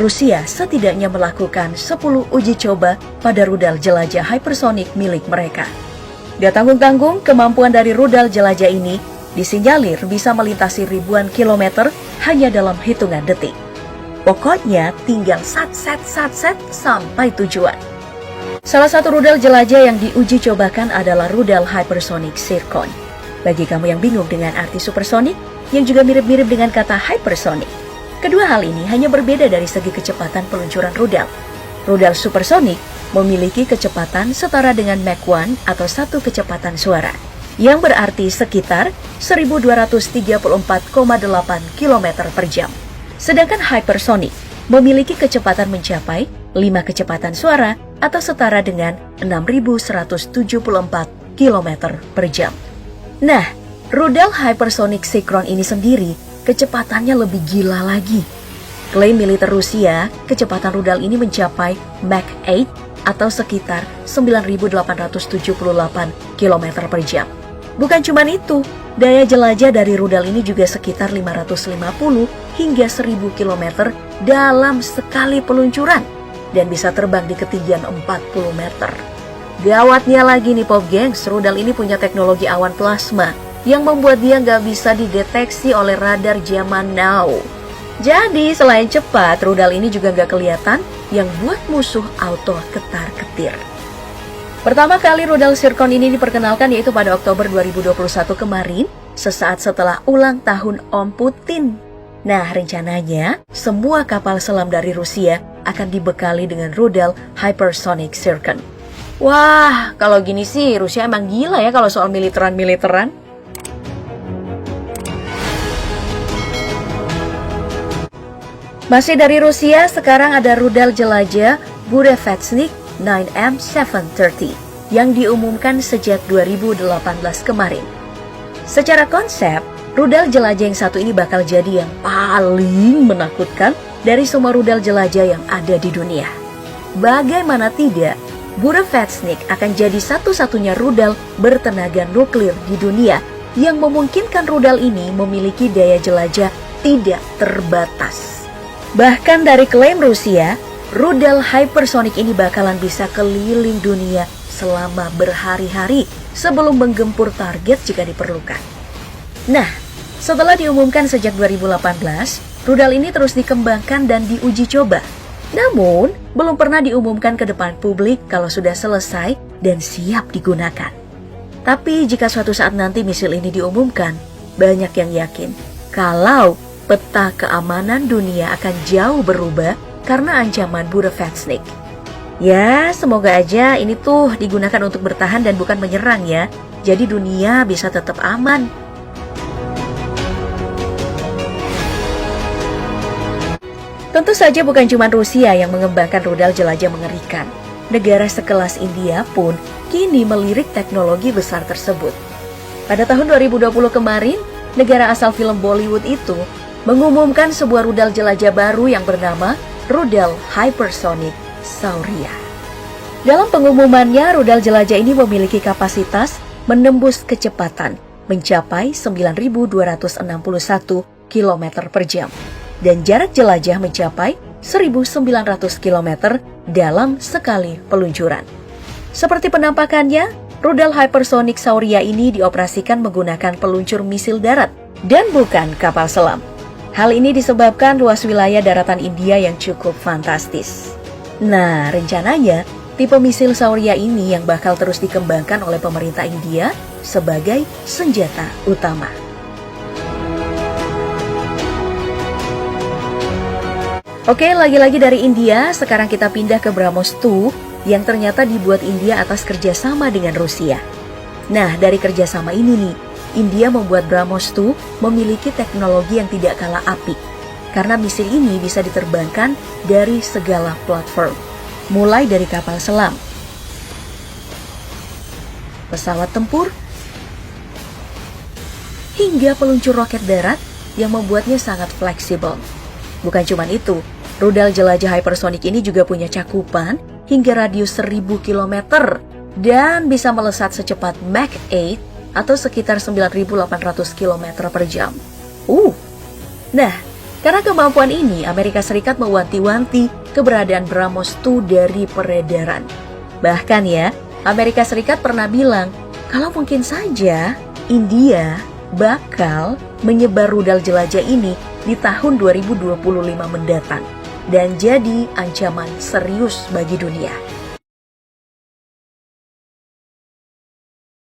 Rusia setidaknya melakukan 10 uji coba pada rudal jelajah hypersonic milik mereka. Gak tanggung-tanggung, kemampuan dari rudal jelajah ini disinyalir bisa melintasi ribuan kilometer hanya dalam hitungan detik. Pokoknya tinggal sat sampai tujuan. Salah satu rudal jelajah yang diuji cobakan adalah rudal hypersonic Zircon. Bagi kamu yang bingung dengan arti supersonik, yang juga mirip-mirip dengan kata hypersonic, kedua hal ini hanya berbeda dari segi kecepatan peluncuran rudal. Rudal supersonik memiliki kecepatan setara dengan Mach 1 atau satu kecepatan suara, yang berarti sekitar 1234,8 km per jam. Sedangkan hypersonic memiliki kecepatan mencapai 5 kecepatan suara atau setara dengan 6174 km per jam. Nah, rudal hypersonic Zircon ini sendiri kecepatannya lebih gila lagi. Klaim militer Rusia, kecepatan rudal ini mencapai Mach 8 atau sekitar 9.878 km per jam. Bukan cuma itu, daya jelajah dari rudal ini juga sekitar 550 hingga 1000 km dalam sekali peluncuran dan bisa terbang di ketinggian 40 meter. Gawatnya lagi nih Pop Gengs, rudal ini punya teknologi awan plasma yang membuat dia nggak bisa dideteksi oleh radar zaman now. Jadi selain cepat, rudal ini juga nggak kelihatan yang buat musuh auto ketar-ketir. Pertama kali rudal Zircon ini diperkenalkan yaitu pada Oktober 2021 kemarin, sesaat setelah ulang tahun Om Putin. Nah, rencananya semua kapal selam dari Rusia akan dibekali dengan rudal hypersonic Zircon. Wah, kalau gini sih Rusia emang gila ya kalau soal militeran-militeran. Masih dari Rusia, sekarang ada rudal jelajah Burevestnik 9M730 yang diumumkan sejak 2018 kemarin. Secara konsep, rudal jelajah yang satu ini bakal jadi yang paling menakutkan dari semua rudal jelajah yang ada di dunia. Bagaimana tidak, Burevestnik akan jadi satu-satunya rudal bertenaga nuklir di dunia yang memungkinkan rudal ini memiliki daya jelajah tidak terbatas. Bahkan dari klaim Rusia, rudal hypersonic ini bakalan bisa keliling dunia selama berhari-hari sebelum menggempur target jika diperlukan. Nah, setelah diumumkan sejak 2018, rudal ini terus dikembangkan dan diuji coba. Namun, belum pernah diumumkan ke depan publik kalau sudah selesai dan siap digunakan. Tapi jika suatu saat nanti misil ini diumumkan, banyak yang yakin kalau peta keamanan dunia akan jauh berubah karena ancaman Burevestnik. Ya, semoga aja ini tuh digunakan untuk bertahan dan bukan menyerang ya. Jadi dunia bisa tetap aman. Tentu saja bukan cuma Rusia yang mengembangkan rudal jelajah mengerikan. Negara sekelas India pun kini melirik teknologi besar tersebut. Pada tahun 2020 kemarin, negara asal film Bollywood itu mengumumkan sebuah rudal jelajah baru yang bernama rudal hypersonic Saurya. Dalam pengumumannya, rudal jelajah ini memiliki kapasitas menembus kecepatan mencapai 9.261 km per jam. Dan jarak jelajah mencapai 1.900 km dalam sekali peluncuran. Seperti penampakannya, rudal hypersonic Saurya ini dioperasikan menggunakan peluncur misil darat dan bukan kapal selam. Hal ini disebabkan luas wilayah daratan India yang cukup fantastis. Nah, rencananya tipe misil Saurya ini yang bakal terus dikembangkan oleh pemerintah India sebagai senjata utama. Oke, lagi-lagi dari India, sekarang kita pindah ke BrahMos 2 yang ternyata dibuat India atas kerjasama dengan Rusia. Nah, dari kerjasama ini nih, India membuat BrahMos 2 memiliki teknologi yang tidak kalah apik. Karena misil ini bisa diterbangkan dari segala platform, mulai dari kapal selam, pesawat tempur, hingga peluncur roket darat yang membuatnya sangat fleksibel. Bukan cuma itu, rudal jelajah hypersonic ini juga punya cakupan hingga radius 1000 km dan bisa melesat secepat Mach 8 atau sekitar 9.800 km per jam. Nah, Karena kemampuan ini, Amerika Serikat mewanti-wanti keberadaan BrahMos 2 dari peredaran. Bahkan ya, Amerika Serikat pernah bilang kalau mungkin saja India bakal menyebar rudal jelajah ini di tahun 2025 mendatang dan jadi ancaman serius bagi dunia.